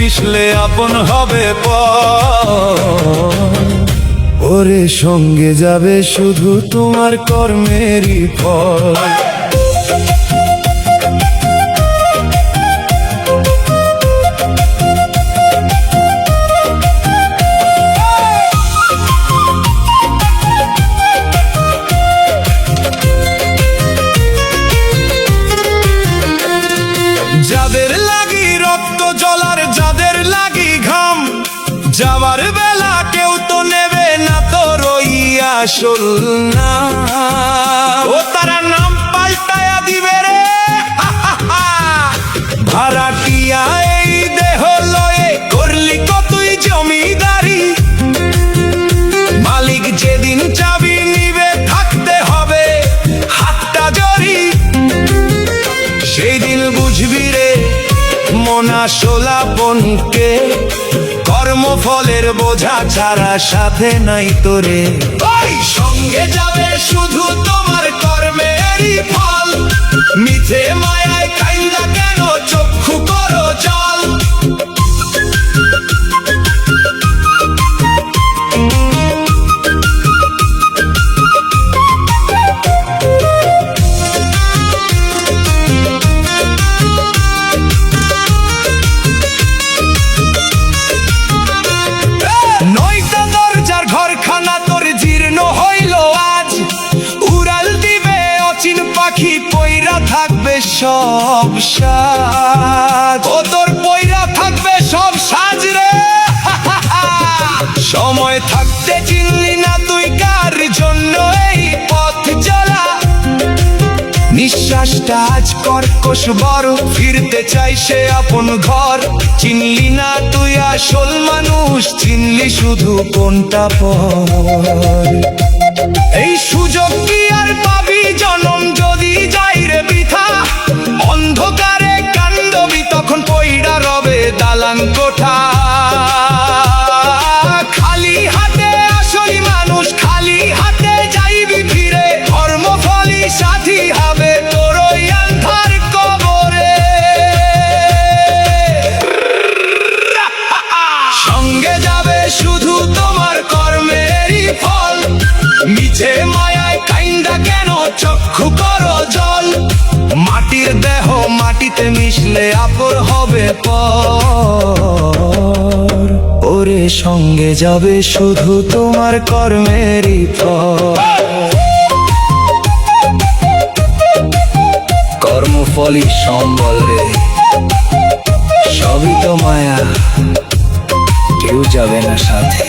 মিশলে আপন হবে ওরে সঙ্গে যাবে শুধু তোমার কর্মেরই ফল। যাদের লাগি রক্ত জলার, যাদের লাগি ঘাম, যাবার বেলা কেউ তো নেবে না তোর ওই আসল না, ও তারা নাম পাল্টায়া দিবে রে ভাড়াটিয়া এই দেহ লয়ে করলি কতই জমিদারি, মালিক যেদিন চাবি নিবে থাকতে হবে হাতটা জড়ি, সেই দিন বুঝবি রে মনা সোলাপনকে, কর্মফলের বোঝা ছাড়া সাথে নাই তোরে। ওই সঙ্গে যাবে শুধু তোমার কর্মেরই ফল, মিথে মায়ায় কাইন্দা কেন চক্ষু করো জল। পাখি পয়রা থাকবে সব সাজ, ও তোর পয়রা থাকবে সব সাজ রে সময় থাকতে চিনলি না তুই কার জন্য এই পথ চলা, নিঃশ্বাসটা আজ কর্কশ বড়, ফিরতে চাই সে আপন ঘর, চিনলি না তুই আসল মানুষ, চিনলি শুধু কোনটা পর। এই সুযোগ কি আর পাবি জনম যদি যাই রে বৃথা, অন্ধকারে কান্দবি তখন পইড়া রবে দালান কোঠা, খালি হাতে আসল মানুষ খালি হাতে যাইবি ফিরে, কর্মফলই সাথী হবে তোর ওই আন্ধার কবরে। সঙ্গে যাবে শুধু তোমার কর্মেরই ফল, মিছে মায়ায় কাইন্দা কেন চক্ষু করো জল, মাটির দেহ মাটিতে মিশলে আপন হবে পর, ওরে সঙ্গে যাবে শুধু তোমার কর্মেরই ফল। কর্মফলই সম্বল রে, সবই তো মায়া, কেউ যাবে না সাথে।